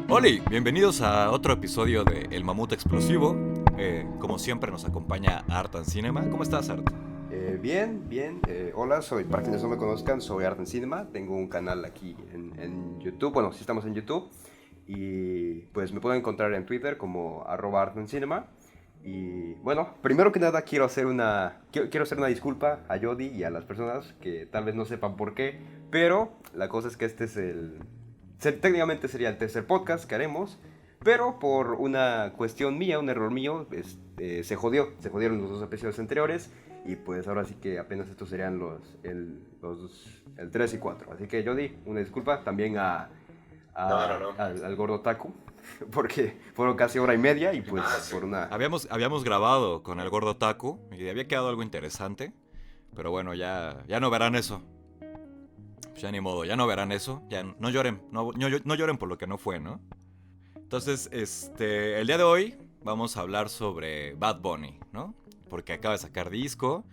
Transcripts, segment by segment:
Hola, bienvenidos a otro episodio de El Mamut Explosivo. Como siempre nos acompaña Art and Cinema. ¿Cómo estás, Art? Bien. Hola, para quienes no me conozcan, soy Art and Cinema. Tengo un canal aquí en YouTube. Bueno, sí estamos en YouTube. Y pues me pueden encontrar en Twitter como @ArtandCinema. Y bueno, primero que nada quiero hacer una disculpa a Jody y a las personas que tal vez no sepan por qué. Pero la cosa es que este es técnicamente sería el tercer podcast que haremos. Pero por una cuestión mía, un error mío, se jodieron los dos episodios anteriores. Y pues ahora sí que apenas estos serían el 3 y 4. Así que Jody, una disculpa también No. al gordo Taku. Porque fueron casi hora y media y pues Sí. por una... Habíamos grabado con el gordo Taku y había quedado algo interesante. Pero bueno, ya no verán eso. Pues ya ni modo, ya no verán eso. Ya no lloren, no lloren por lo que no fue, ¿no? Entonces, el día de hoy vamos a hablar sobre Bad Bunny, ¿no? Porque acaba de sacar disco,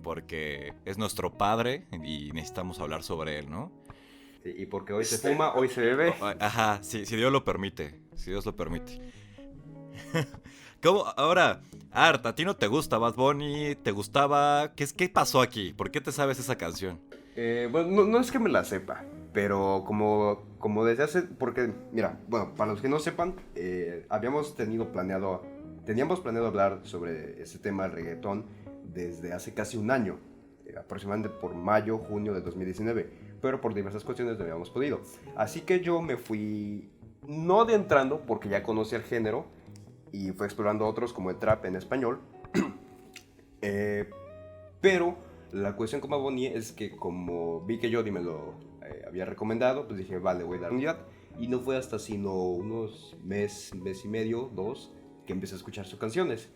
porque es nuestro padre y necesitamos hablar sobre él, ¿no? Sí, y porque hoy se fuma, hoy se bebe. Ajá, si Dios lo permite, si Dios lo permite. ¿Cómo? Ahora, Art, ¿a ti no te gusta Bad Bunny? ¿Te gustaba? ¿Qué pasó aquí? ¿Por qué te sabes esa canción? Bueno, no es que me la sepa, pero como desde hace... Porque, mira, bueno, para los que no sepan, teníamos planeado hablar sobre ese tema del reggaetón desde hace casi un año, aproximadamente por mayo, junio de 2019, pero por diversas cuestiones no habíamos podido. Así que yo me fui, no adentrando, porque ya conocía el género, y fue explorando otros como el trap en español, pero la cuestión con Bad Bunny es que como vi que Jody me lo había recomendado, pues dije, vale, voy a dar una unidad. Y no fue hasta sino unos mes y medio, dos, que empecé a escuchar sus canciones.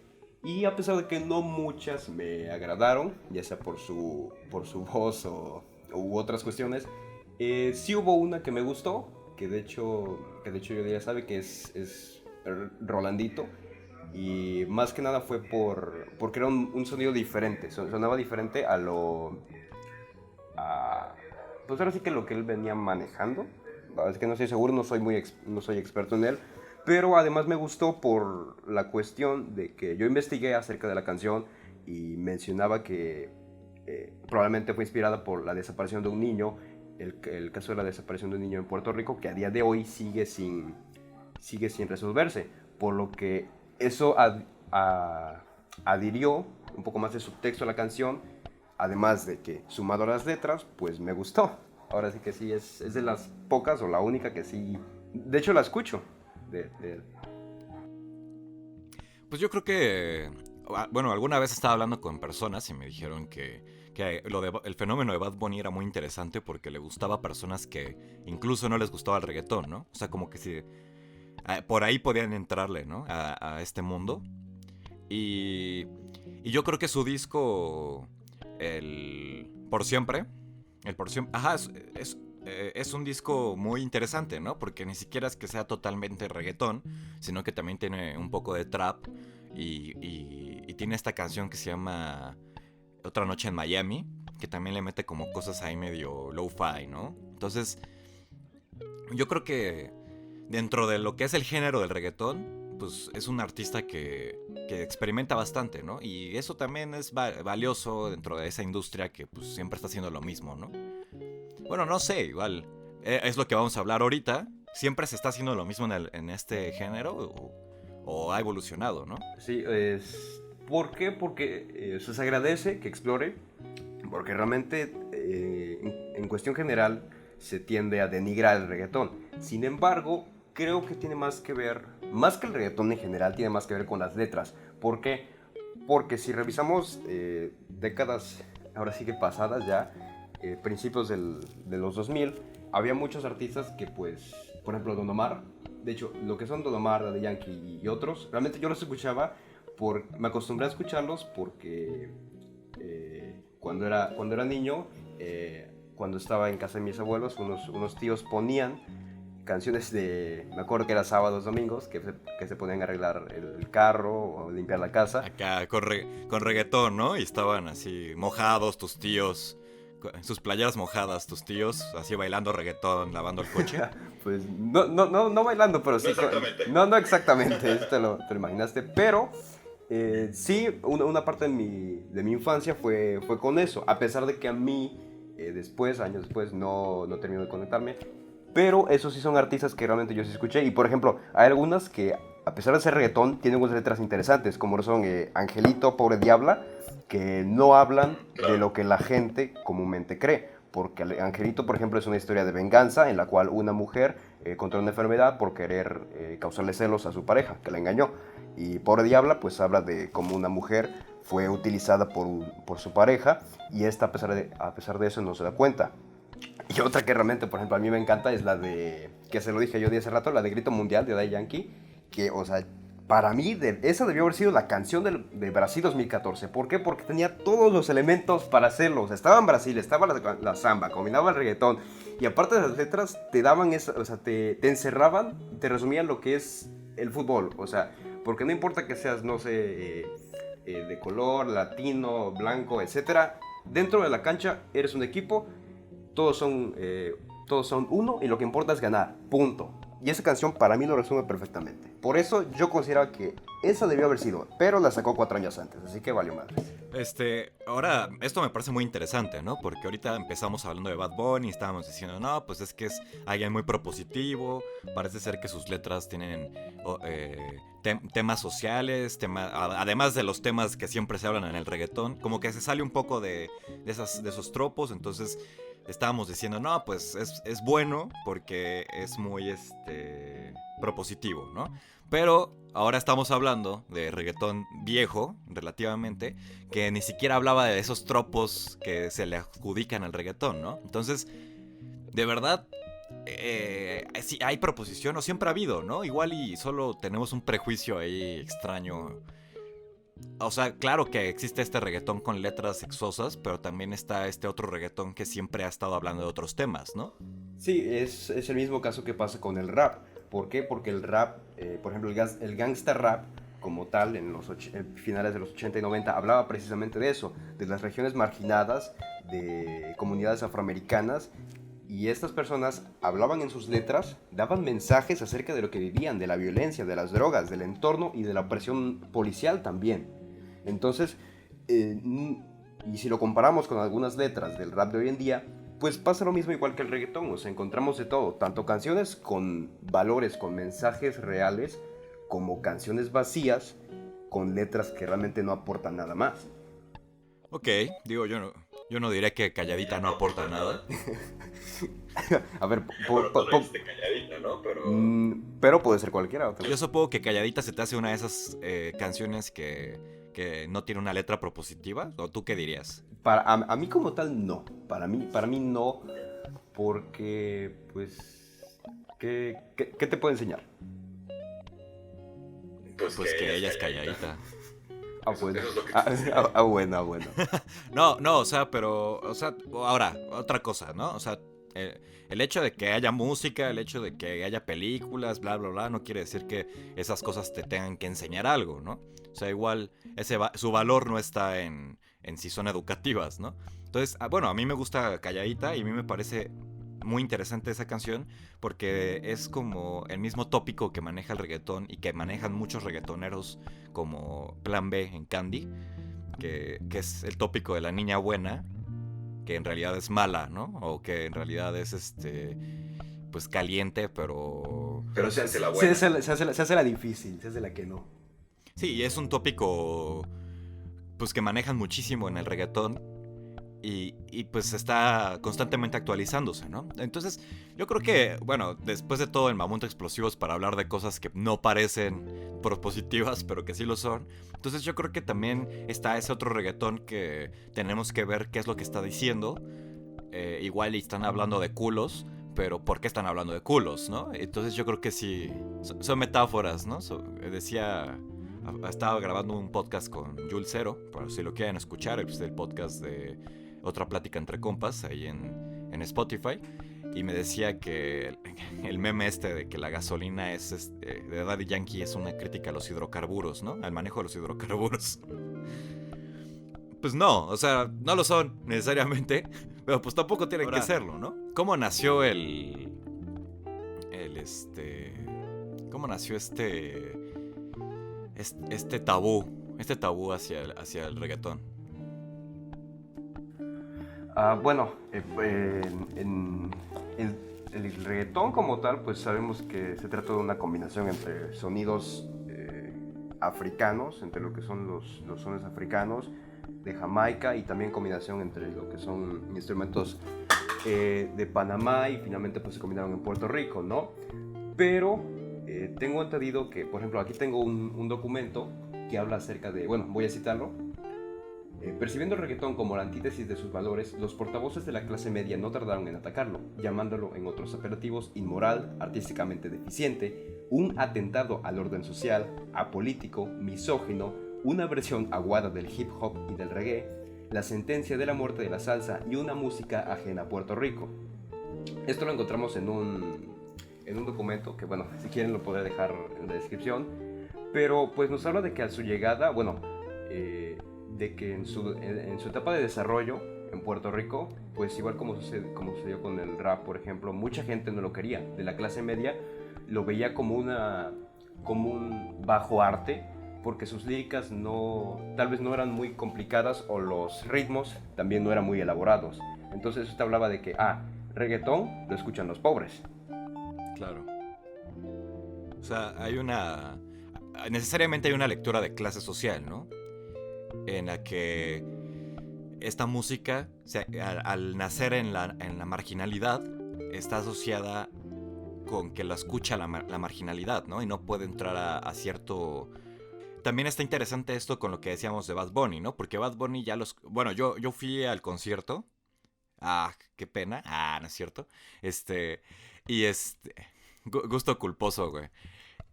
Y a pesar de que no muchas me agradaron, ya sea por su voz u otras cuestiones, sí hubo una que me gustó, que de hecho Jody ya sabe que es Rolandito. Y más que nada fue porque era un sonido diferente, sonaba diferente pues ahora sí que lo que él venía manejando. Es que no estoy seguro, no soy experto en él, pero además me gustó por la cuestión de que yo investigué acerca de la canción y mencionaba que probablemente fue inspirada por la desaparición de un niño, el caso de la desaparición de un niño en Puerto Rico, que a día de hoy sigue sin resolverse, por lo que eso adhirió un poco más de subtexto a la canción, además de que sumado a las letras, pues me gustó. Ahora sí que sí, es de las pocas o la única que sí, de hecho la escucho de él. Pues yo creo que, bueno, alguna vez estaba hablando con personas y me dijeron que el fenómeno de Bad Bunny era muy interesante porque le gustaba a personas que incluso no les gustaba el reggaetón, ¿no? O sea, como que si por ahí podían entrarle, ¿no? A este mundo. Y yo creo que su disco, el Por Siempre, ajá, es un disco muy interesante, ¿no? Porque ni siquiera es que sea totalmente reggaetón, sino que también tiene un poco de trap y tiene esta canción que se llama Otra Noche en Miami, que también le mete como cosas ahí medio lo-fi, ¿no? Entonces, yo creo que dentro de lo que es el género del reggaetón, pues es un artista que experimenta bastante, ¿no? Y eso también es valioso dentro de esa industria que pues siempre está haciendo lo mismo, ¿no? Bueno, no sé, igual es lo que vamos a hablar ahorita. ¿Siempre se está haciendo lo mismo en este género o ha evolucionado, ¿no? Sí, ¿por qué? Porque se agradece que explore, porque realmente en cuestión general se tiende a denigrar el reggaetón. Sin embargo, creo que tiene más que ver, más que el reggaetón en general, tiene más que ver con las letras. ¿Por qué? Porque si revisamos décadas, ahora sí que pasadas ya, principios de los 2000, había muchos artistas que pues, por ejemplo Don Omar, de hecho, lo que son Don Omar, Daddy Yankee y otros, realmente yo los escuchaba, me acostumbré a escucharlos porque cuando era niño, cuando estaba en casa de mis abuelos, unos tíos ponían canciones de, me acuerdo que era sábados, domingos, que se ponían a arreglar el carro o limpiar la casa. Acá con reggaetón, ¿no? Y estaban así mojados tus tíos, sus playeras mojadas tus tíos, así bailando reggaetón, lavando el coche. Pues no bailando, pero sí. No exactamente. No exactamente, eso te lo imaginaste, pero sí, una parte de mi infancia fue con eso, a pesar de que a mí, años después, no terminó de conectarme, pero esos sí son artistas que realmente yo sí escuché, y por ejemplo, hay algunas que, a pesar de ser reggaetón, tienen unas letras interesantes, como son Angelito, Pobre Diabla, que no hablan de lo que la gente comúnmente cree. Porque Angelito, por ejemplo, es una historia de venganza en la cual una mujer contrae una enfermedad por querer causarle celos a su pareja, que la engañó. Y Pobre Diabla, pues habla de cómo una mujer fue utilizada por su pareja y esta, a pesar de eso, no se da cuenta. Y otra que realmente, por ejemplo, a mí me encanta es la de, que se lo dije yo hace rato, la de Grito Mundial de Daddy Yankee, que, o sea, para mí, esa debió haber sido la canción de Brasil 2014. ¿Por qué? Porque tenía todos los elementos para hacerlo. O sea, estaba en Brasil, estaba la samba, combinaba el reggaetón. Y aparte de las letras, te daban o sea, te encerraban, te resumían lo que es el fútbol. O sea, porque no importa que seas, no sé, de color, latino, blanco, etcétera. Dentro de la cancha eres un equipo, todos son uno y lo que importa es ganar. Punto. Y esa canción para mí lo resume perfectamente. Por eso yo considero que esa debió haber sido, pero la sacó 4 años antes, así que valió madre. Ahora, esto me parece muy interesante, ¿no? Porque ahorita empezamos hablando de Bad Bunny y estábamos diciendo, no, pues es que es alguien muy propositivo, parece ser que sus letras tienen temas sociales, además de los temas que siempre se hablan en el reggaetón, como que se sale un poco de esos tropos, entonces estábamos diciendo, no, pues es bueno porque es muy propositivo, ¿no? Pero ahora estamos hablando de reggaetón viejo, relativamente, que ni siquiera hablaba de esos tropos que se le adjudican al reggaetón, ¿no? Entonces, de verdad, sí, hay proposición, o siempre ha habido, ¿no? Igual y solo tenemos un prejuicio ahí extraño. O sea, claro que existe este reggaetón con letras sexosas, pero también está este otro reggaetón que siempre ha estado hablando de otros temas, ¿no? Sí, es el mismo caso que pasa con el rap. ¿Por qué? Porque el rap, por ejemplo, el gangsta rap como tal, en finales de los 80 y 90, hablaba precisamente de eso, de las regiones marginadas, de comunidades afroamericanas, y estas personas hablaban en sus letras, daban mensajes acerca de lo que vivían, de la violencia, de las drogas, del entorno y de la opresión policial también. Entonces, y si lo comparamos con algunas letras del rap de hoy en día, pues pasa lo mismo igual que el reggaetón. O sea, encontramos de todo, tanto canciones con valores, con mensajes reales, como canciones vacías, con letras que realmente no aportan nada más. Ok, digo, yo no diré que Calladita no aporta nada. A ver, bueno, tú no dijiste Calladita, ¿no? pero puede ser cualquiera. Yo supongo que Calladita se te hace una de esas canciones que no tiene una letra propositiva, ¿o tú qué dirías? A mí como tal, no. Para mí no, porque, pues, ¿qué te puedo enseñar? Pues que ella es Calladita. Bueno. Eso es lo que Bueno. No, o sea, ahora, otra cosa, ¿no? O sea, el hecho de que haya música, el hecho de que haya películas, bla, bla, bla, no quiere decir que esas cosas te tengan que enseñar algo, ¿no? O sea, igual su valor no está en si son educativas, ¿no? Entonces, bueno, a mí me gusta Calladita y a mí me parece muy interesante esa canción porque es como el mismo tópico que maneja el reggaetón y que manejan muchos reggaetoneros como Plan B en Candy, que es el tópico de la niña buena, que en realidad es mala, ¿no? O que en realidad es pues caliente, pero se hace la buena. Se hace la difícil, se hace la que no. Sí, y es un tópico pues que manejan muchísimo en el reggaetón y pues está constantemente actualizándose, ¿no? Entonces, yo creo que, bueno, después de todo el Mamonte Explosivos para hablar de cosas que no parecen propositivas, pero que sí lo son, entonces yo creo que también está ese otro reggaetón que tenemos que ver qué es lo que está diciendo. Igual están hablando de culos, pero ¿por qué están hablando de culos, no? Entonces yo creo que sí, son metáforas, ¿no? Estaba grabando un podcast con Jules Cero, para si lo quieren escuchar, el podcast de Otra Plática Entre Compas, ahí en Spotify. y me decía que el meme de que la gasolina de Daddy Yankee es una crítica a los hidrocarburos, ¿no? Al manejo de los hidrocarburos. Pues no, o sea, no lo son necesariamente, pero pues tampoco tienen que serlo, ¿no? ¿Cómo nació cómo nació este tabú hacia el reggaetón? Bueno, el reggaetón como tal, pues sabemos que se trata de una combinación entre sonidos africanos, entre lo que son los sones africanos de Jamaica, y también combinación entre lo que son instrumentos de Panamá, y finalmente pues se combinaron en Puerto Rico, ¿no? Pero tengo entendido que, por ejemplo, aquí tengo un documento que habla acerca de, bueno, voy a citarlo. Percibiendo el reggaetón como la antítesis de sus valores, los portavoces de la clase media no tardaron en atacarlo, llamándolo en otros apelativos inmoral, artísticamente deficiente, un atentado al orden social, apolítico, misógino, una versión aguada del hip hop y del reggae, la sentencia de la muerte de la salsa y una música ajena a Puerto Rico. Esto lo encontramos en un documento que, bueno, si quieren lo podré dejar en la descripción, pero pues nos habla de que a su llegada, bueno, de que en su etapa de desarrollo en Puerto Rico, pues igual como sucedió con el rap, por ejemplo, mucha gente no lo quería. De la clase media lo veía como un bajo arte, porque sus líricas tal vez no eran muy complicadas, o los ritmos también no eran muy elaborados. Entonces esto hablaba de que, reggaetón lo escuchan los pobres. Claro. O sea, necesariamente hay una lectura de clase social, ¿no? En la que esta música, o sea, al nacer en la marginalidad, está asociada con que la escucha la marginalidad, ¿no? Y no puede entrar a cierto... También está interesante esto con lo que decíamos de Bad Bunny, ¿no? Porque Bad Bunny Bueno, yo fui al concierto. Qué pena. No es cierto. Gusto culposo, güey.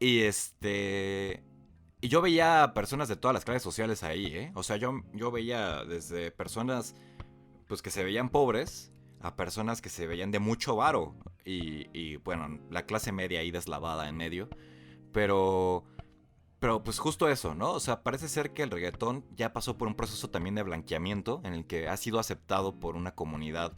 Y yo veía personas de todas las clases sociales ahí, ¿eh? O sea, yo veía desde personas pues que se veían pobres a personas que se veían de mucho varo. Y bueno, la clase media ahí deslavada en medio. Pero pues justo eso, ¿no? O sea, parece ser que el reggaetón ya pasó por un proceso también de blanqueamiento en el que ha sido aceptado por una comunidad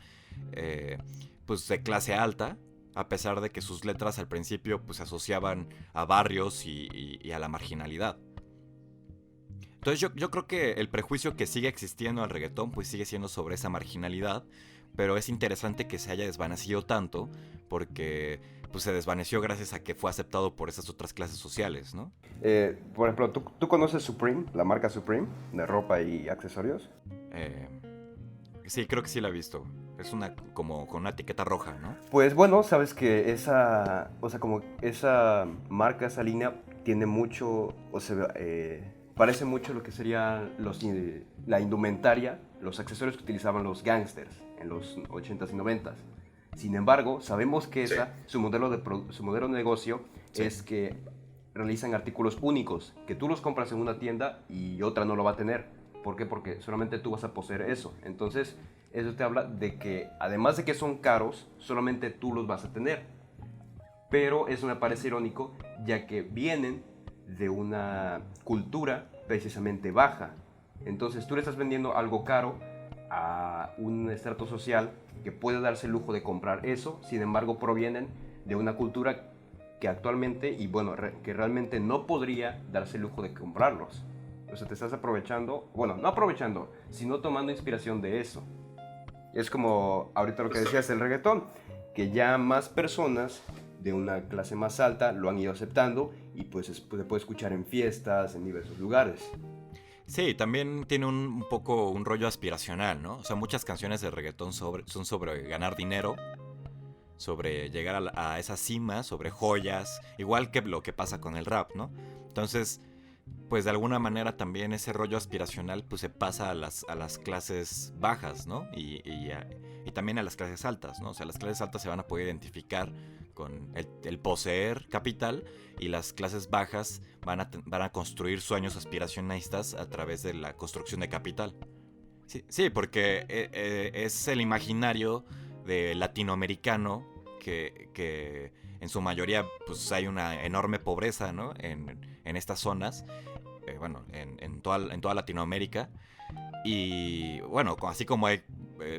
pues de clase alta, a pesar de que sus letras al principio pues se asociaban a barrios y a la marginalidad. Entonces yo creo que el prejuicio que sigue existiendo al reggaetón pues sigue siendo sobre esa marginalidad, pero es interesante que se haya desvanecido tanto porque pues se desvaneció gracias a que fue aceptado por esas otras clases sociales, ¿no? Por ejemplo, ¿tú conoces Supreme, la marca Supreme de ropa y accesorios? Sí, creo que sí la he visto. Es como con una etiqueta roja, ¿no? Pues bueno, sabes que como esa marca, esa línea tiene mucho, parece mucho lo que sería la indumentaria, los accesorios que utilizaban los gangsters en los 80s y 90s. Sin embargo, sabemos que su modelo de negocio es que realizan artículos únicos, que tú los compras en una tienda y otra no lo va a tener. ¿Por qué? Porque solamente tú vas a poseer eso. Entonces, eso te habla de que, además de que son caros, solamente tú los vas a tener. Pero eso me parece irónico, ya que vienen de una cultura precisamente baja. Entonces, tú le estás vendiendo algo caro a un estrato social que puede darse el lujo de comprar eso. Sin embargo, provienen de una cultura que actualmente, y bueno, que realmente no podría darse el lujo de comprarlos. O sea, te estás aprovechando, bueno, no aprovechando, sino tomando inspiración de eso. Es como ahorita lo que decías del reggaetón, que ya más personas de una clase más alta lo han ido aceptando y pues se puede escuchar en fiestas, en diversos lugares. Sí, también tiene un poco un rollo aspiracional, ¿no? O sea, muchas canciones de reggaetón son sobre ganar dinero, sobre llegar a esa cima, sobre joyas, igual que lo que pasa con el rap, ¿no? Entonces, pues de alguna manera también ese rollo aspiracional pues se pasa a las clases bajas, ¿no? Y también a las clases altas, ¿no? O sea, las clases altas se van a poder identificar con el poseer capital, y las clases bajas van a construir sueños aspiracionistas a través de la construcción de capital. Sí, porque es el imaginario de latinoamericano que en su mayoría pues hay una enorme pobreza, ¿no? En estas zonas, bueno, en toda Latinoamérica. Y bueno, así como hay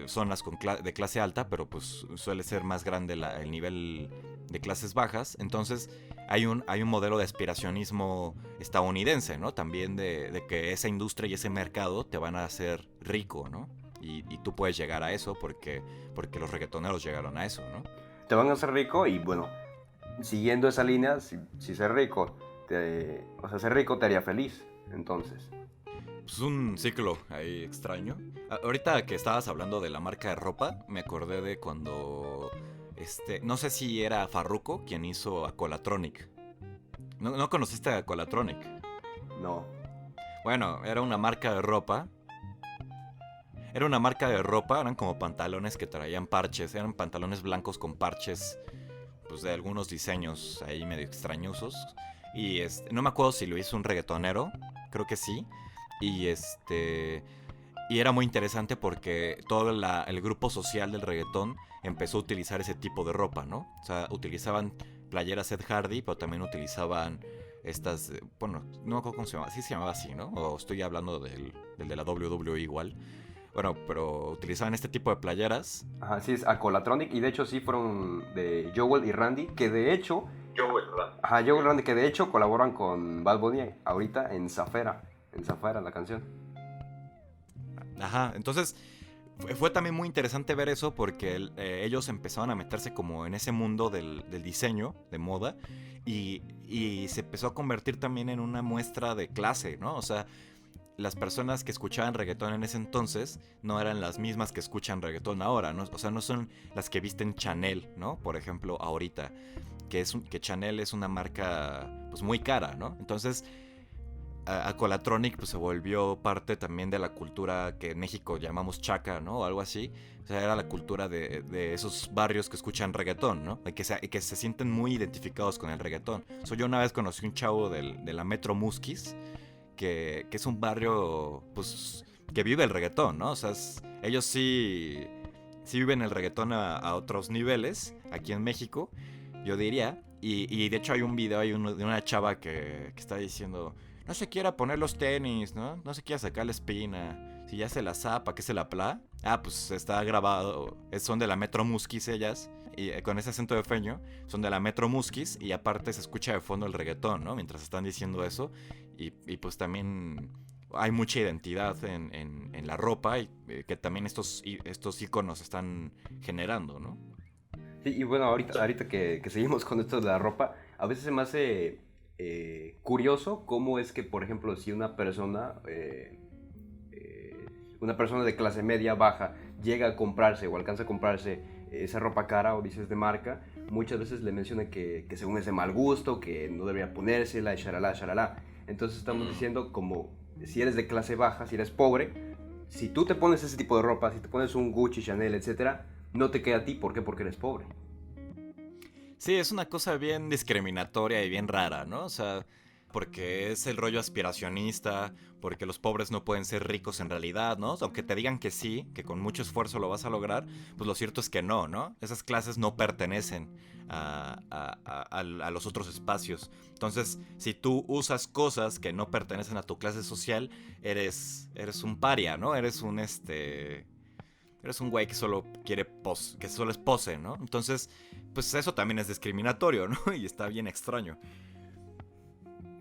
zonas de clase alta, pero pues suele ser más grande el nivel de clases bajas. Entonces hay un modelo de aspiracionismo estadounidense, ¿no? También de que esa industria y ese mercado te van a hacer rico, ¿no? Y tú puedes llegar a eso porque los reggaetoneros llegaron a eso, ¿no? Te van a hacer rico y bueno, siguiendo esa línea, si ser rico, ser rico te haría feliz, entonces. Pues un ciclo ahí extraño. Ahorita que estabas hablando de la marca de ropa, me acordé de cuando, no sé si era Farruko quien hizo Acolatronic. ¿No conociste a Acolatronic? No. Bueno, era una marca de ropa. Eran como pantalones que traían parches, eran pantalones blancos con parches, pues de algunos diseños ahí medio extrañosos. Y no me acuerdo si lo hizo un reggaetonero, creo que sí. Y y era muy interesante porque todo el grupo social del reggaetón empezó a utilizar ese tipo de ropa, ¿no? O sea, utilizaban playeras Ed Hardy, pero también utilizaban estas, bueno, no me acuerdo cómo se llamaba, sí se llamaba así, ¿no? O estoy hablando del de la WWE igual. Bueno, pero utilizaban este tipo de playeras. Ajá, sí, es Acolatronic, y de hecho sí fueron de Jowell y Randy, que de hecho... Jowell, ¿verdad? Ajá, Jowell y Randy, que de hecho colaboran con Bad Bunny ahorita en Zafera, la canción. Ajá, entonces fue también muy interesante ver eso porque ellos empezaban a meterse como en ese mundo del diseño, de moda, y se empezó a convertir también en una muestra de clase, ¿no? O sea, las personas que escuchaban reggaetón en ese entonces no eran las mismas que escuchan reggaetón ahora, ¿no? O sea, no son las que visten Chanel, ¿no? Por ejemplo, ahorita, que Chanel es una marca pues muy cara, ¿no? Entonces Acolatronic pues se volvió parte también de la cultura que en México llamamos chaca, ¿no? O algo así. O sea, era la cultura de esos barrios que escuchan reggaetón, ¿no? Y que se sienten muy identificados con el reggaetón. Yo una vez conocí un chavo de la Metro Musquis, que es un barrio, pues, que vive el reggaetón, ¿no? O sea, ellos sí viven el reggaetón a otros niveles, aquí en México, yo diría. Y de hecho hay un video de una chava que está diciendo... No se quiera poner los tenis, ¿no? No se quiera sacar la espina. Si ya se la zapa, ¿qué se la pla? Ah, pues está grabado. Son de la Metro Musquis ellas. Y con ese acento de feño. Son de la Metro Musquis. Y aparte se escucha de fondo el reggaetón, ¿no? Mientras están diciendo eso. Y pues también hay mucha identidad en la ropa. Y que también estos iconos están generando, ¿no? Sí, y bueno, ahorita que seguimos con esto de la ropa, a veces se me hace... curioso cómo es que, por ejemplo, si una persona de clase media baja llega a comprarse o alcanza a comprarse esa ropa cara o dices de marca, muchas veces le menciona que según es de mal gusto, que no debería ponérsela, y shalala. Entonces estamos diciendo como si eres de clase baja, si eres pobre, si tú te pones ese tipo de ropa, si te pones un Gucci, Chanel, etcétera, no te queda a ti. ¿Por qué? Porque eres pobre. Sí, es una cosa bien discriminatoria y bien rara, ¿no? O sea, porque es el rollo aspiracionista, porque los pobres no pueden ser ricos en realidad, ¿no? Aunque te digan que sí, que con mucho esfuerzo lo vas a lograr, pues lo cierto es que no, ¿no? Esas clases no pertenecen a los otros espacios. Entonces, si tú usas cosas que no pertenecen a tu clase social, eres un paria, ¿no? Eres un güey que solo que solo es pose, ¿no? Entonces, pues eso también es discriminatorio, ¿no? Y está bien extraño.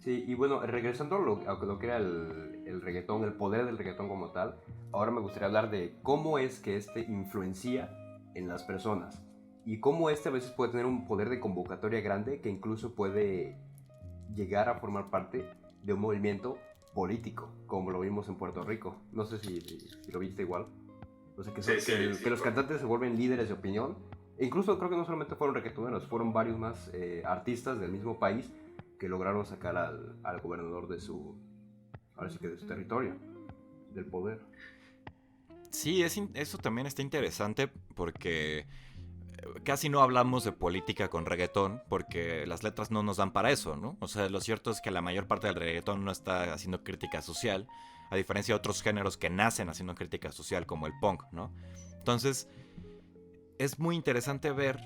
Sí, y bueno, regresando a lo que era el reggaetón, el poder del reggaetón como tal, ahora me gustaría hablar de cómo es que influencia en las personas y cómo a veces puede tener un poder de convocatoria grande que incluso puede llegar a formar parte de un movimiento político, como lo vimos en Puerto Rico. No sé si lo viste igual. O sea, que los cantantes se vuelven líderes de opinión. E incluso creo que no solamente fueron reggaetoneros, fueron varios más artistas del mismo país que lograron sacar al gobernador de su territorio, del poder. Sí, eso también está interesante porque casi no hablamos de política con reggaetón porque las letras no nos dan para eso, ¿no? O sea, lo cierto es que la mayor parte del reggaetón no está haciendo crítica social, a diferencia de otros géneros que nacen haciendo crítica social como el punk, ¿no? Entonces, es muy interesante ver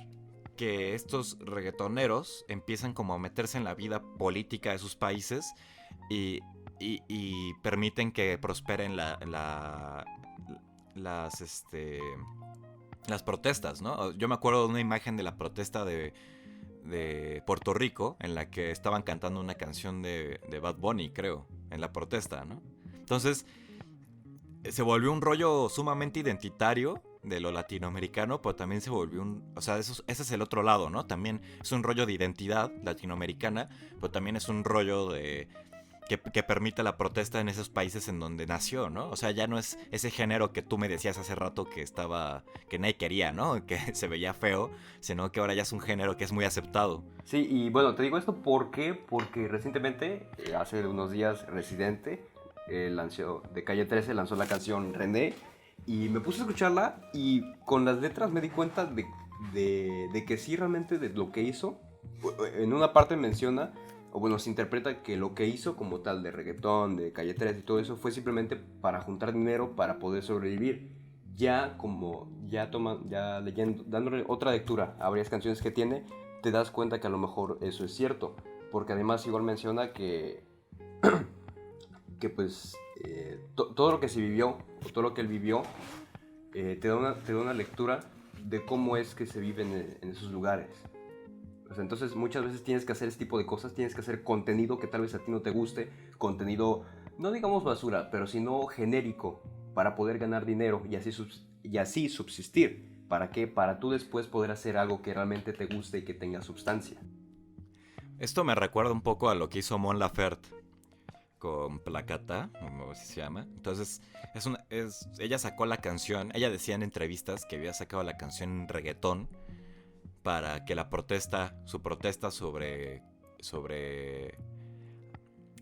que estos reggaetoneros empiezan como a meterse en la vida política de sus países y permiten que prosperen las protestas, ¿no? Yo me acuerdo de una imagen de la protesta de Puerto Rico en la que estaban cantando una canción de Bad Bunny, creo, en la protesta, ¿no? Entonces se volvió un rollo sumamente identitario de lo latinoamericano, pero también se volvió o sea, ese es el otro lado, ¿no? También es un rollo de identidad latinoamericana, pero también es un rollo que permite la protesta en esos países en donde nació, ¿no? O sea, ya no es ese género que tú me decías hace rato que nadie quería, ¿no? Que se veía feo, sino que ahora ya es un género que es muy aceptado. Sí, y bueno, te digo esto porque recientemente, hace unos días, Residente de Calle 13 lanzó la canción René, y me puse a escucharla y con las letras me di cuenta de que sí, realmente de lo que hizo. En una parte menciona, o bueno, se interpreta que lo que hizo como tal de reggaetón, de Calle 13 y todo eso fue simplemente para juntar dinero para poder sobrevivir. Ya leyendo, dándole otra lectura a varias canciones que tiene, te das cuenta que a lo mejor eso es cierto, porque además igual menciona que pues todo lo que se vivió, o todo lo que él vivió, te da una lectura de cómo es que se vive en esos lugares. O sea, entonces muchas veces tienes que hacer este tipo de cosas, tienes que hacer contenido que tal vez a ti no te guste, contenido, no digamos basura, pero sino genérico, para poder ganar dinero y así subsistir. ¿Para qué? Para tú después poder hacer algo que realmente te guste y que tenga sustancia. Esto me recuerda un poco a lo que hizo Mon Laferte con Placata, como así se llama. Entonces, ella sacó la canción, ella decía en entrevistas que había sacado la canción en reggaetón para que su protesta sobre...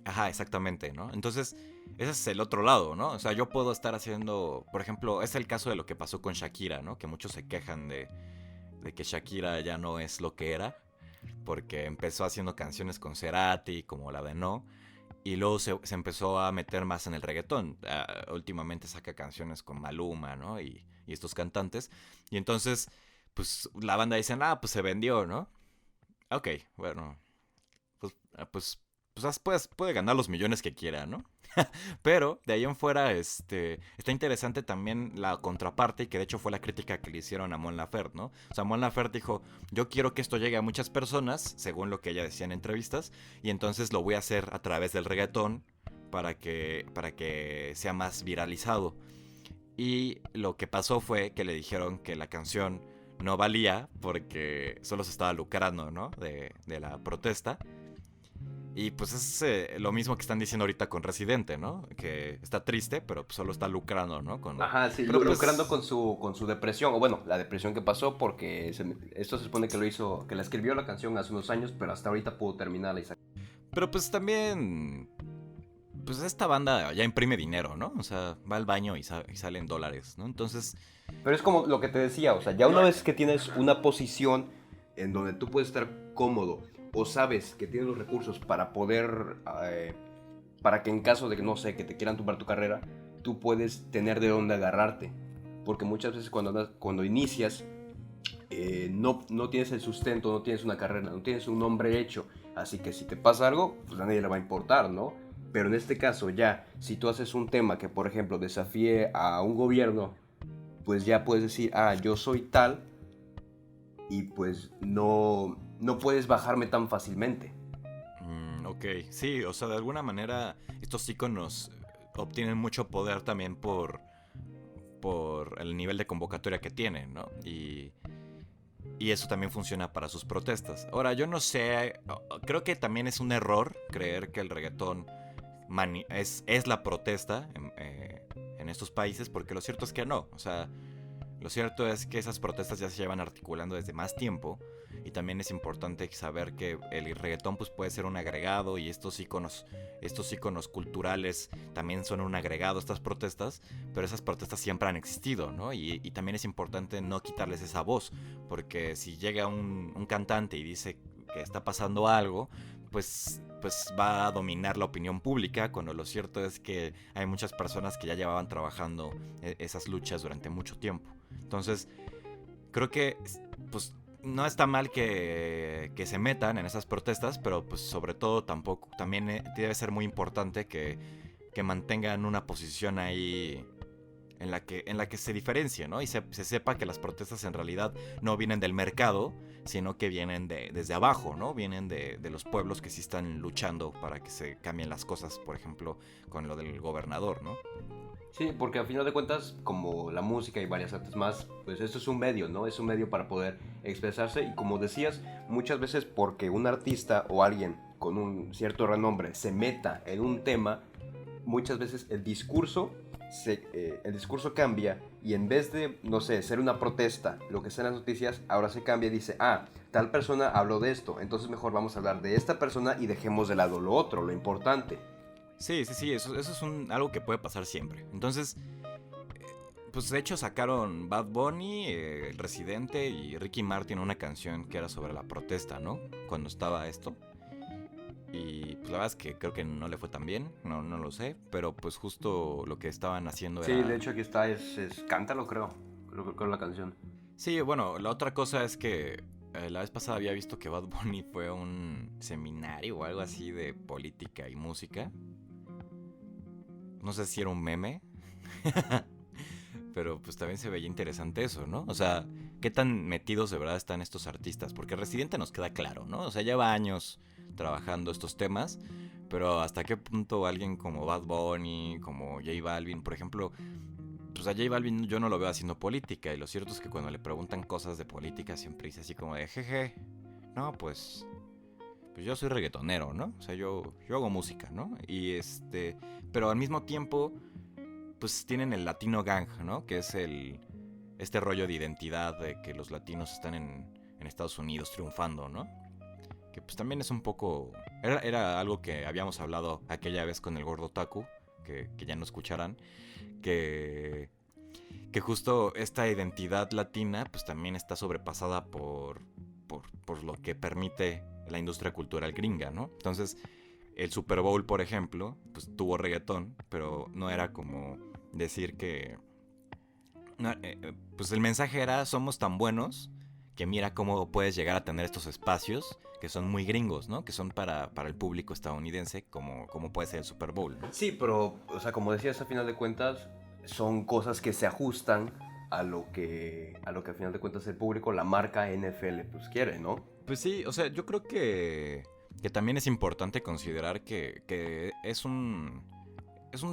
Ajá, exactamente, ¿no? Entonces, ese es el otro lado, ¿no? O sea, yo puedo estar haciendo, por ejemplo, es el caso de lo que pasó con Shakira, ¿no? Que muchos se quejan de que Shakira ya no es lo que era, porque empezó haciendo canciones con Cerati, como la de No, y luego se empezó a meter más en el reggaetón. Últimamente saca canciones con Maluma, ¿no? Y estos cantantes. Y entonces, pues la banda dice, pues se vendió, ¿no? Ok, bueno, pues puede ganar los millones que quiera, ¿no? Pero de ahí en fuera, está interesante también la contraparte, y que de hecho fue la crítica que le hicieron a Mon Laferte, ¿no? O sea, Mon Laferte dijo, yo quiero que esto llegue a muchas personas, según lo que ella decía en entrevistas, y entonces lo voy a hacer a través del reggaetón para que sea más viralizado. Y lo que pasó fue que le dijeron que la canción no valía porque solo se estaba lucrando, ¿no? De la protesta. Y pues es lo mismo que están diciendo ahorita con Residente, ¿no? Que está triste, pero pues solo está lucrando, ¿no? Ajá, sí, pero lucrando con su depresión, o bueno, la depresión que pasó, porque esto se supone que que la escribió la canción hace unos años, pero hasta ahorita pudo terminarla y Pero pues también, pues esta banda ya imprime dinero, ¿no? O sea, va al baño y salen dólares, ¿no? Entonces... Pero es como lo que te decía, o sea, ya una vez que tienes una posición en donde tú puedes estar cómodo, o sabes que tienes los recursos para poder, para que en caso de que, no sé, que te quieran tumbar tu carrera, tú puedes tener de dónde agarrarte. Porque muchas veces cuando inicias, no tienes el sustento, no tienes una carrera, no tienes un nombre hecho. Así que si te pasa algo, pues a nadie le va a importar, ¿no? Pero en este caso ya, si tú haces un tema que, por ejemplo, desafíe a un gobierno, pues ya puedes decir, yo soy tal, y pues no puedes bajarme tan fácilmente. Ok, sí, o sea, de alguna manera estos íconos obtienen mucho poder también por el nivel de convocatoria que tienen, ¿no? Y eso también funciona para sus protestas. Ahora, yo no sé, creo que también es un error creer que el reggaetón es la protesta en estos países, porque lo cierto es que no. O sea, lo cierto es que esas protestas ya se llevan articulando desde más tiempo, y también es importante saber que el reggaetón pues puede ser un agregado, y estos íconos culturales también son un agregado a estas protestas, pero esas protestas siempre han existido, ¿no? Y también es importante no quitarles esa voz, porque si llega un cantante y dice que está pasando algo, pues va a dominar la opinión pública, cuando lo cierto es que hay muchas personas que ya llevaban trabajando esas luchas durante mucho tiempo. Entonces, creo que pues no está mal que se metan en esas protestas, pero pues sobre todo también debe ser muy importante que mantengan una posición ahí en la que se diferencie, ¿no? Y se sepa que las protestas en realidad no vienen del mercado, sino que vienen desde abajo, ¿no? Vienen de los pueblos que sí están luchando para que se cambien las cosas, por ejemplo, con lo del gobernador, ¿no? Sí, porque al final de cuentas, como la música y varias artes más, pues esto es un medio, ¿no? Es un medio para poder expresarse y como decías, muchas veces porque un artista o alguien con un cierto renombre se meta en un tema, muchas veces el discurso cambia y en vez de, no sé, ser una protesta, lo que sea en las noticias, ahora se cambia y dice, tal persona habló de esto, entonces mejor vamos a hablar de esta persona y dejemos de lado lo otro, lo importante. Sí, eso es algo que puede pasar siempre. Entonces, pues de hecho sacaron Bad Bunny, el Residente y Ricky Martin una canción que era sobre la protesta, ¿no? Cuando estaba esto. Y pues la verdad es que creo que no le fue tan bien, no lo sé, pero pues justo lo que estaban haciendo era... Sí, de hecho aquí está, es Cántalo creo la canción. Sí, bueno, la otra cosa es que la vez pasada había visto que Bad Bunny fue a un seminario o algo así de política y música. No sé si era un meme, pero pues también se veía interesante eso, ¿no? O sea, ¿qué tan metidos de verdad están estos artistas? Porque Residente nos queda claro, ¿no? O sea, lleva años trabajando estos temas, pero hasta qué punto alguien como Bad Bunny, como J Balvin, por ejemplo, pues a J Balvin yo no lo veo haciendo política, y lo cierto es que cuando le preguntan cosas de política siempre dice así como de jeje, no, pues yo soy reggaetonero, ¿no? O sea, yo hago música, ¿no? Y pero al mismo tiempo, pues tienen el Latino Gang, ¿no? Que es este rollo de identidad de que los latinos están en Estados Unidos triunfando, ¿no? Que pues también es un poco... Era algo que habíamos hablado aquella vez con el Gordo Taku, que ya no escucharán, que justo esta identidad latina pues también está sobrepasada por lo que permite la industria cultural gringa, ¿no? Entonces, el Super Bowl, por ejemplo, pues tuvo reggaetón, pero no era como decir que... No, pues el mensaje era, somos tan buenos que mira cómo puedes llegar a tener estos espacios que son muy gringos, ¿no? Que son para el público estadounidense, como puede ser el Super Bowl, ¿no? Sí, pero, o sea, como decías, a final de cuentas, son cosas que se ajustan a lo que a final de cuentas el público, la marca NFL, pues quiere, ¿no? Pues sí, o sea, yo creo que también es importante considerar que es un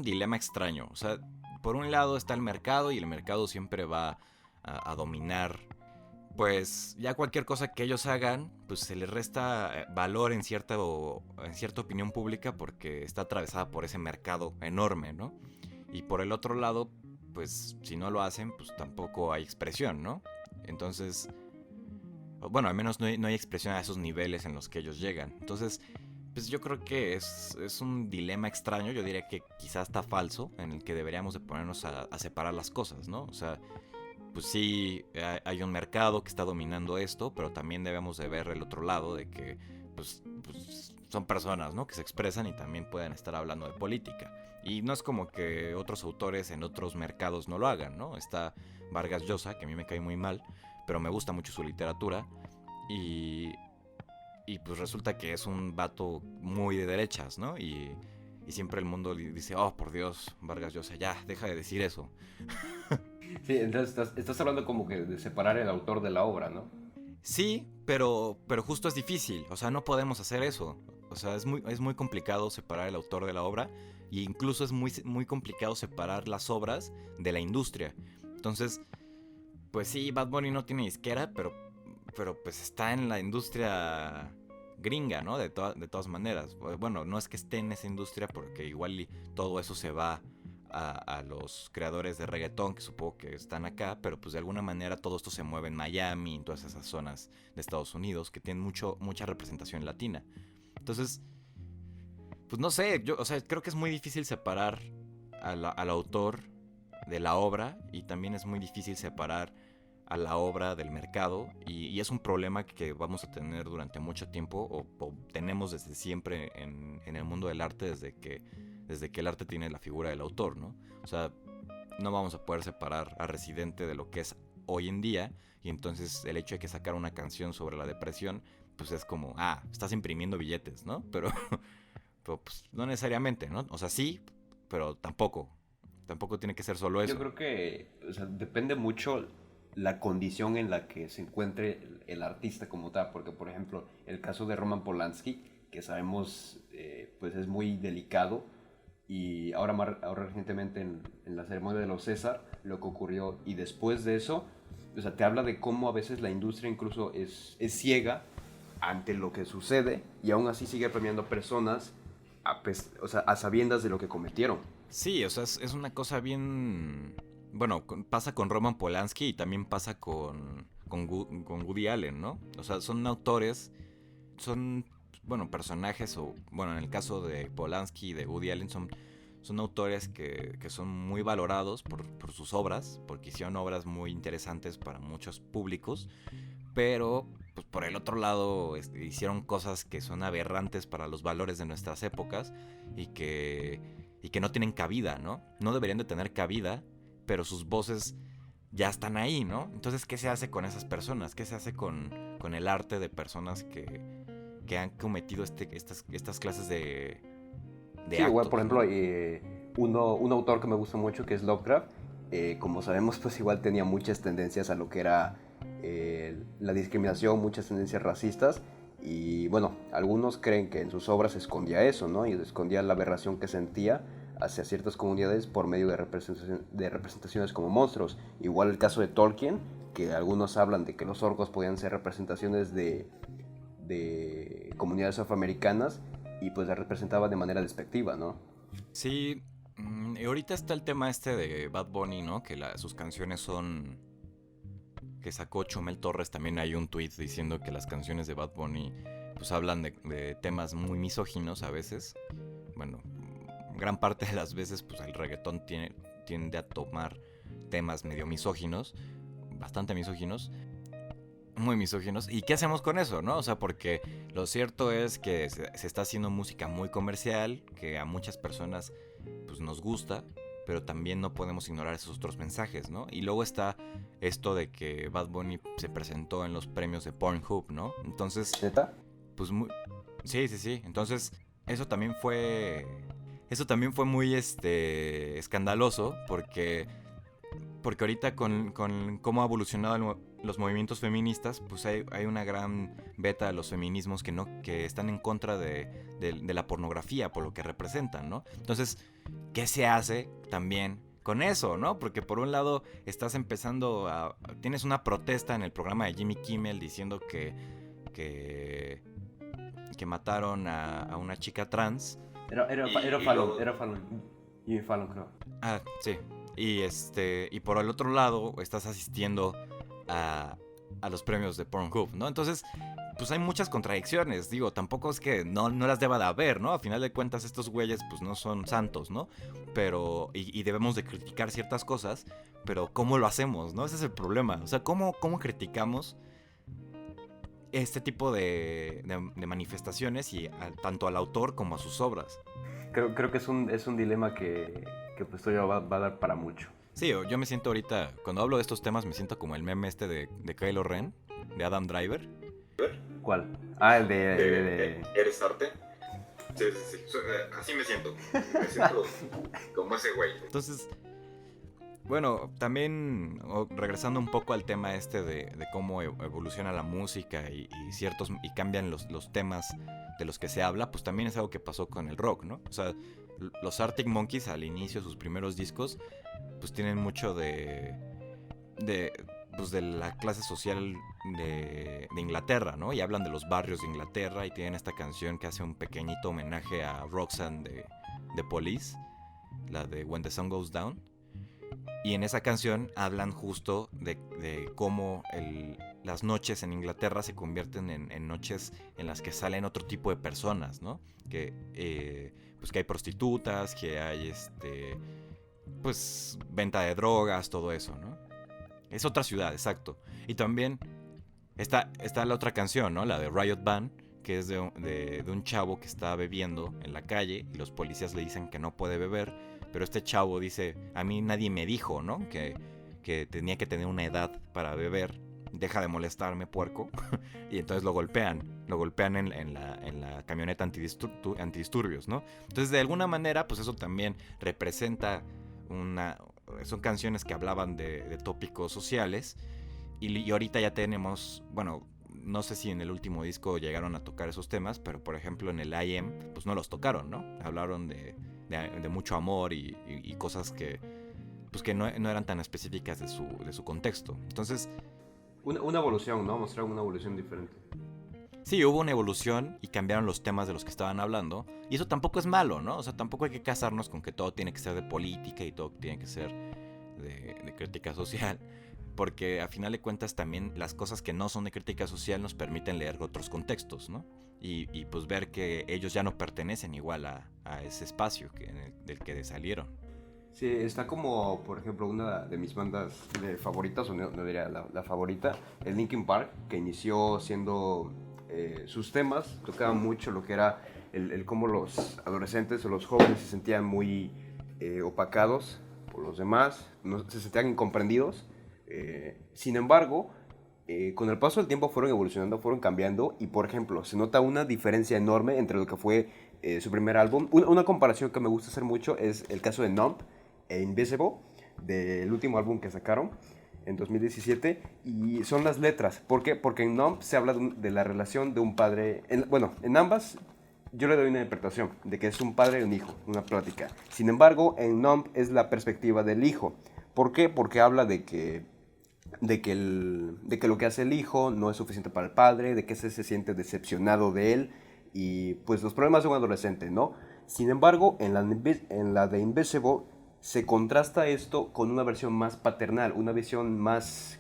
dilema extraño. O sea, por un lado está el mercado y el mercado siempre va a dominar. Pues ya cualquier cosa que ellos hagan, pues se les resta valor en cierta opinión pública porque está atravesada por ese mercado enorme, ¿no? Y por el otro lado, pues si no lo hacen, pues tampoco hay expresión, ¿no? Entonces, bueno, al menos no hay expresión a esos niveles en los que ellos llegan. Entonces, pues yo creo que es un dilema extraño, yo diría que quizás está falso, en el que deberíamos de ponernos a separar las cosas, ¿no? O sea, pues sí, hay un mercado que está dominando esto, pero también debemos de ver el otro lado de que pues son personas, ¿no? Que se expresan y también pueden estar hablando de política. Y no es como que otros autores en otros mercados no lo hagan, ¿no? Está Vargas Llosa, que a mí me cae muy mal, pero me gusta mucho su literatura, y pues resulta que es un vato muy de derechas, ¿no? Y siempre el mundo dice, oh, por Dios, Vargas Llosa, ya, deja de decir eso. Sí, entonces estás hablando como que de separar el autor de la obra, ¿no? Sí, pero justo es difícil, o sea, no podemos hacer eso. O sea, es muy complicado separar el autor de la obra, e incluso es muy complicado separar las obras de la industria. Entonces, pues sí, Bad Bunny no tiene disquera, pero pues está en la industria gringa, ¿no? De todas maneras. Bueno, no es que esté en esa industria porque igual todo eso se va a los creadores de reggaetón, que supongo que están acá, pero pues de alguna manera todo esto se mueve en Miami, en todas esas zonas de Estados Unidos que tienen mucha representación latina. Entonces, pues no sé, o sea, creo que es muy difícil separar al autor de la obra, y también es muy difícil separar a la obra del mercado, y es un problema que vamos a tener durante mucho tiempo, o tenemos desde siempre en el mundo del arte, desde que el arte tiene la figura del autor, ¿no? O sea, no vamos a poder separar a Residente de lo que es hoy en día, y entonces el hecho de que sacar una canción sobre la depresión, pues es como, estás imprimiendo billetes, ¿no? Pero pues no necesariamente, ¿no? O sea, sí, pero tampoco tiene que ser solo eso. Yo creo que, o sea, depende mucho la condición en la que se encuentre el artista como tal, porque por ejemplo, el caso de Roman Polanski, que sabemos pues es muy delicado, y ahora recientemente en la ceremonia de los César, lo que ocurrió, y después de eso, o sea, te habla de cómo a veces la industria incluso es ciega ante lo que sucede, y aún así sigue premiando personas o sea, a sabiendas de lo que cometieron. Sí, o sea, es una cosa bien... Bueno, pasa con Roman Polanski y también pasa con Woody Allen, ¿no? O sea, son autores, son, bueno, personajes, o bueno, en el caso de Polanski y de Woody Allen son autores que son muy valorados por sus obras, porque hicieron obras muy interesantes para muchos públicos, pero pues por el otro lado hicieron cosas que son aberrantes para los valores de nuestras épocas y que no tienen cabida, ¿no? No deberían de tener cabida, pero sus voces ya están ahí, ¿no? Entonces, ¿qué se hace con esas personas? ¿Qué se hace con el arte de personas que han cometido estas clases de sí, actos? igual, por ejemplo, un autor que me gusta mucho, que es Lovecraft, como sabemos, pues igual tenía muchas tendencias a lo que era la discriminación, muchas tendencias racistas, y bueno, algunos creen que en sus obras escondía eso, ¿no? Y escondía la aberración que sentía hacia ciertas comunidades por medio de representaciones como monstruos. Igual el caso de Tolkien, que algunos hablan de que los orcos podían ser representaciones de comunidades afroamericanas, y pues la representaba de manera despectiva, ¿no? Sí, y ahorita está el tema de Bad Bunny, ¿no? Que sus canciones son... que sacó Chumel Torres, también hay un tweet diciendo que las canciones de Bad Bunny pues hablan de temas muy misóginos a veces. Bueno, gran parte de las veces pues el reggaetón tiende a tomar temas medio misóginos, bastante misóginos, muy misóginos. ¿Y qué hacemos con eso, no? O sea, porque lo cierto es que se está haciendo música muy comercial, que a muchas personas pues nos gusta, pero también no podemos ignorar esos otros mensajes, ¿no? Y luego está esto de que Bad Bunny se presentó en los premios de Pornhub, ¿no? Entonces, ¿Neta? pues sí. Entonces, eso también fue muy escandaloso porque ahorita con cómo ha evolucionado los movimientos feministas, pues hay una gran beta de los feminismos que están en contra de la pornografía por lo que representan, ¿no? Entonces, ¿qué se hace también con eso, no? Porque por un lado tienes una protesta en el programa de Jimmy Kimmel diciendo que mataron a una chica trans. Era Fallon. Jimmy Fallon, creo. Ah, sí. Y por el otro lado estás asistiendo a los premios de Pornhub, ¿no? Entonces, pues hay muchas contradicciones. Digo, tampoco es que no las deba de haber, ¿no? A final de cuentas, estos güeyes pues no son santos, ¿no? Pero, y debemos de criticar ciertas cosas, pero ¿cómo lo hacemos, no? Ese es el problema. O sea, ¿cómo criticamos este tipo de manifestaciones y tanto al autor como a sus obras? Creo que es un dilema que pues todavía va a dar para mucho. Sí, yo me siento ahorita, cuando hablo de estos temas, me siento como el meme de Kylo Ren, de Adam Driver. ¿Cuál? Ah, el de... ¿Eres arte? Sí. Así me siento. Me siento como ese güey. Entonces, bueno, también regresando un poco al tema de cómo evoluciona la música y cambian los temas de los que se habla, pues también es algo que pasó con el rock, ¿no? O sea, los Arctic Monkeys al inicio, sus primeros discos, pues tienen mucho de la clase social de Inglaterra, ¿no? Y hablan de los barrios de Inglaterra y tienen esta canción que hace un pequeñito homenaje a Roxanne de Police, la de When the Sun Goes Down. Y en esa canción hablan justo de cómo las noches en Inglaterra se convierten en noches en las que salen otro tipo de personas, ¿no? Pues que hay prostitutas, que hay pues venta de drogas, todo eso, ¿no? Es otra ciudad, exacto. Y también está la otra canción, ¿no? La de Riot Band, que es de un chavo que está bebiendo en la calle y los policías le dicen que no puede beber, pero este chavo dice, a mí nadie me dijo, ¿no? Que que tenía que tener una edad para beber, deja de molestarme, puerco, y entonces lo golpean en la camioneta antidisturbios, ¿no? Entonces, de alguna manera, pues eso también representa son canciones que hablaban de tópicos sociales, y ahorita ya tenemos, bueno, no sé si en el último disco llegaron a tocar esos temas, pero por ejemplo en el IM, pues no los tocaron, ¿no? Hablaron de mucho amor y cosas que, pues que no eran tan específicas de su contexto. Entonces, Una evolución, ¿no? Mostrar una evolución diferente. sí, hubo una evolución y cambiaron los temas de los que estaban hablando. Y eso tampoco es malo, ¿no? O sea, tampoco hay que casarnos con que todo tiene que ser de política y todo tiene que ser de crítica social. Porque a final de cuentas también las cosas que no son de crítica social nos permiten leer otros contextos, ¿no? Y pues ver que ellos ya no pertenecen igual a ese espacio del que salieron. Sí, está como, por ejemplo, una de mis bandas favoritas, o no diría la favorita, el Linkin Park, que inició siendo sus temas, tocaban mucho lo que era el cómo los adolescentes o los jóvenes se sentían muy opacados por los demás, no, se sentían incomprendidos. Sin embargo, con el paso del tiempo fueron evolucionando, fueron cambiando, y por ejemplo, se nota una diferencia enorme entre lo que fue su primer álbum. Una comparación que me gusta hacer mucho es el caso de Numb e Invisible, del último álbum que sacaron en 2017, y son las letras. ¿Por qué? Porque en Numb se habla de la relación de un padre, en ambas yo le doy una interpretación de que es un padre y un hijo, una plática. Sin embargo, en Numb es la perspectiva del hijo. ¿Por qué? Porque habla de que lo que hace el hijo no es suficiente para el padre, de que se siente decepcionado de él, y pues los problemas de un adolescente, ¿no? Sin embargo, en la de Invisible se contrasta esto con una versión más paternal, una visión más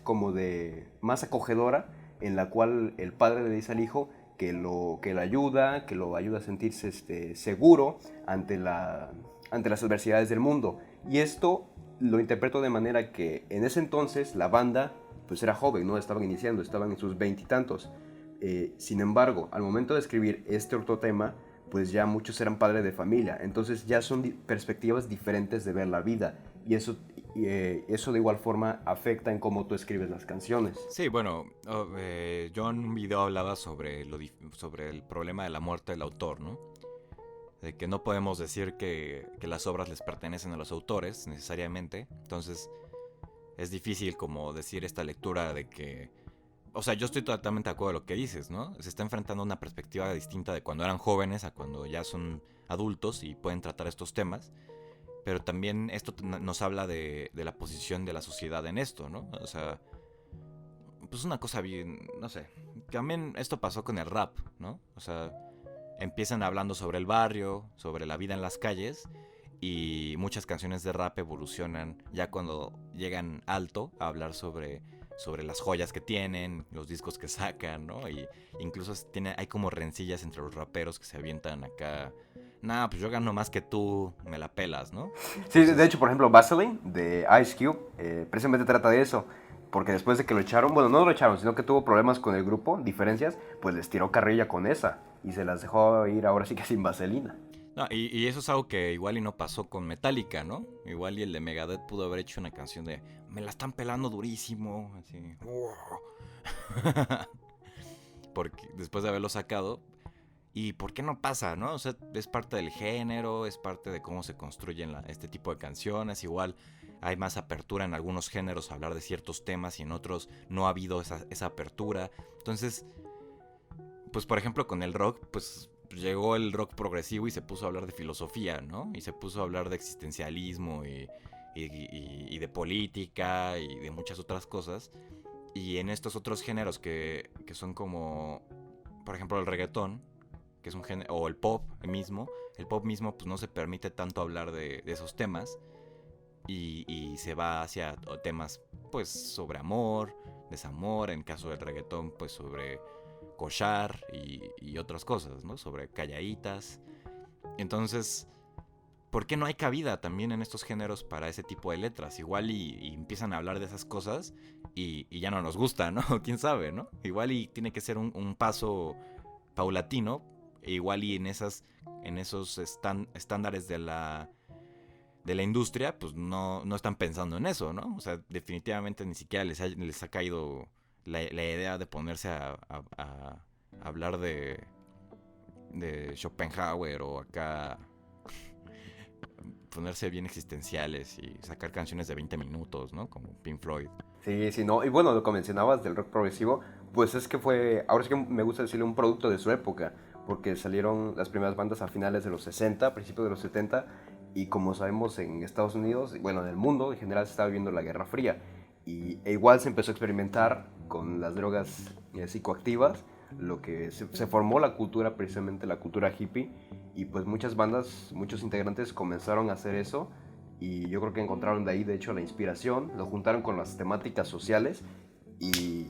más acogedora, en la cual el padre le dice al hijo que lo ayuda a sentirse seguro ante las adversidades del mundo. Y esto lo interpreto de manera que en ese entonces la banda pues era joven, ¿no? Estaban iniciando, estaban en sus veintitantos. Sin embargo, al momento de escribir este otro tema, pues ya muchos eran padres de familia, entonces ya son perspectivas diferentes de ver la vida, y eso de igual forma afecta en cómo tú escribes las canciones. Sí, bueno, yo en un video hablaba sobre el problema de la muerte del autor, ¿no? De que no podemos decir que las obras les pertenecen a los autores necesariamente. Entonces es difícil como decir esta lectura de que... O sea, yo estoy totalmente de acuerdo con lo que dices, ¿no? Se está enfrentando a una perspectiva distinta de cuando eran jóvenes a cuando ya son adultos y pueden tratar estos temas. Pero también esto nos habla de la posición de la sociedad en esto, ¿no? O sea, pues una cosa bien, no sé. También esto pasó con el rap, ¿no? O sea, empiezan hablando sobre el barrio, sobre la vida en las calles, y muchas canciones de rap evolucionan ya cuando llegan alto a hablar sobre las joyas que tienen, los discos que sacan, ¿no? Y incluso hay como rencillas entre los raperos que se avientan acá. Nah, pues yo gano más que tú, me la pelas, ¿no? Sí, de hecho, por ejemplo, Vaseline de Ice Cube precisamente trata de eso. Porque después de que lo echaron, bueno, no lo echaron, sino que tuvo problemas con el grupo, diferencias, pues les tiró carrilla con esa. Y se las dejó ir ahora sí que sin vaselina. No, y eso es algo que igual y no pasó con Metallica, ¿no? Igual y el de Megadeth pudo haber hecho una canción de me la están pelando durísimo, así. Porque después de haberlo sacado, ¿y por qué no pasa, no? O sea, es parte del género, es parte de cómo se construyen este tipo de canciones. Igual hay más apertura en algunos géneros a hablar de ciertos temas y en otros no ha habido esa apertura. Entonces, pues por ejemplo con el rock, pues llegó el rock progresivo y se puso a hablar de filosofía, ¿no? Y se puso a hablar de existencialismo y de política y de muchas otras cosas. Y en estos otros géneros que son como, por ejemplo, el reggaetón, que es un género, o el pop mismo pues no se permite tanto hablar de esos temas y se va hacia temas pues sobre amor, desamor, en caso del reggaetón pues sobre cochar y otras cosas, ¿no? Sobre calladitas. Entonces, ¿por qué no hay cabida también en estos géneros para ese tipo de letras? Igual y empiezan a hablar de esas cosas y ya no nos gusta, ¿no? ¿Quién sabe, no? Igual y tiene que ser un paso paulatino, e igual y en esos estándares de de la industria, pues no están pensando en eso, ¿no? O sea, definitivamente ni siquiera les ha caído la idea de ponerse a hablar de Schopenhauer o acá ponerse bien existenciales y sacar canciones de 20 minutos, ¿no? Como Pink Floyd. Sí, sí, no. Y bueno, lo que mencionabas del rock progresivo, pues es que fue, ahora sí que me gusta decirle un producto de su época, porque salieron las primeras bandas a finales de los 60, principios de los 70, y como sabemos en Estados Unidos, bueno, en el mundo en general se estaba viviendo la Guerra Fría, e igual se empezó a experimentar con las drogas psicoactivas, lo que se formó la cultura, precisamente la cultura hippie, y pues muchas bandas, muchos integrantes comenzaron a hacer eso, y yo creo que encontraron de ahí, de hecho, la inspiración, lo juntaron con las temáticas sociales, y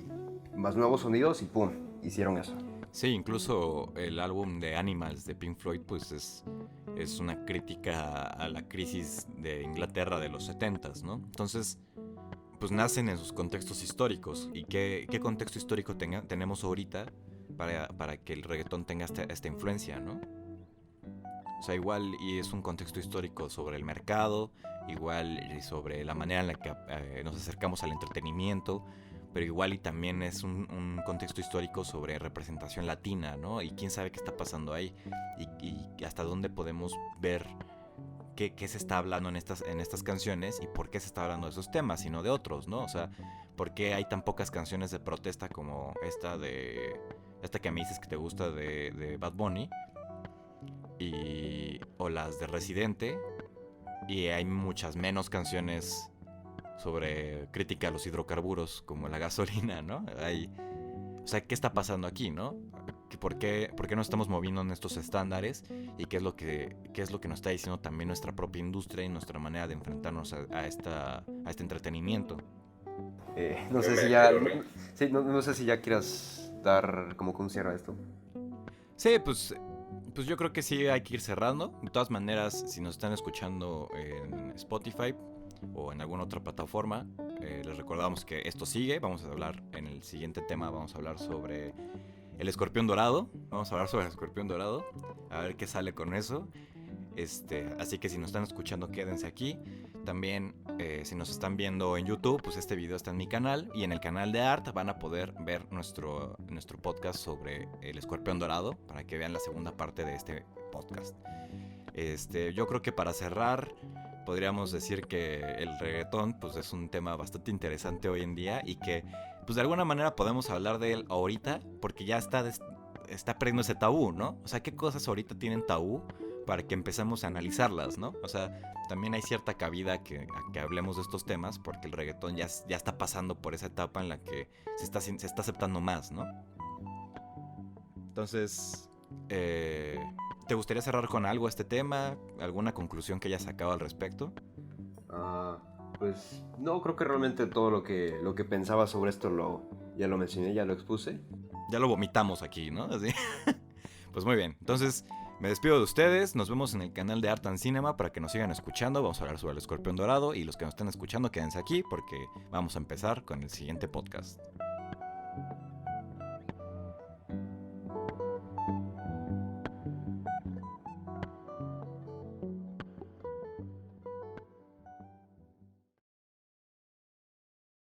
más nuevos sonidos, y pum, hicieron eso. Sí, incluso el álbum de Animals de Pink Floyd, pues es una crítica a la crisis de Inglaterra de los 70s, ¿no? Entonces, pues nacen en sus contextos históricos. ¿Y qué contexto histórico tenemos ahorita para que el reggaetón tenga esta influencia, ¿no? O sea, igual y es un contexto histórico sobre el mercado, igual y sobre la manera en la que nos acercamos al entretenimiento, pero igual y también es un contexto histórico sobre representación latina, ¿no? Y quién sabe qué está pasando ahí y hasta dónde podemos ver qué se está hablando en estas canciones y por qué se está hablando de esos temas y no de otros, ¿no? O sea, por qué hay tan pocas canciones de protesta como esta que me dices que te gusta de Bad Bunny o las de Residente, y hay muchas menos canciones sobre crítica a los hidrocarburos como la gasolina, ¿no? O sea, ¿qué está pasando aquí, no? ¿Por qué nos estamos moviendo en estos estándares? ¿Y qué es lo que nos está diciendo también nuestra propia industria y nuestra manera de enfrentarnos a este entretenimiento? No sé si ya... Sí, no sé si ya quieras dar como que un cierre a esto. Sí, pues yo creo que sí hay que ir cerrando. De todas maneras, si nos están escuchando en Spotify o en alguna otra plataforma, les recordamos que esto sigue. Vamos a hablar en el siguiente tema, vamos a hablar sobre el escorpión dorado. Vamos a hablar sobre el escorpión dorado, a ver qué sale con eso. Así que si nos están escuchando, quédense aquí. También, si nos están viendo en YouTube, pues este video está en mi canal. Y en el canal de Art van a poder ver nuestro podcast sobre el escorpión dorado, para que vean la segunda parte de este podcast. Yo creo que para cerrar, podríamos decir que el reggaetón pues es un tema bastante interesante hoy en día, y que pues de alguna manera podemos hablar de él ahorita, porque ya está perdiendo ese tabú, ¿no? O sea, ¿qué cosas ahorita tienen tabú para que empecemos a analizarlas, ¿no? O sea, también hay cierta cabida a que hablemos de estos temas, porque el reggaetón ya está pasando por esa etapa en la que se está aceptando más, ¿no? Entonces, ¿te gustaría cerrar con algo este tema? ¿Alguna conclusión que hayas sacado al respecto? Pues no, creo que realmente todo lo que pensaba sobre esto ya lo mencioné, ya lo expuse. Ya lo vomitamos aquí, ¿no? Así. Pues muy bien, entonces me despido de ustedes. Nos vemos en el canal de Art and Cinema para que nos sigan escuchando. Vamos a hablar sobre el escorpión dorado, y los que nos estén escuchando, quédense aquí porque vamos a empezar con el siguiente podcast.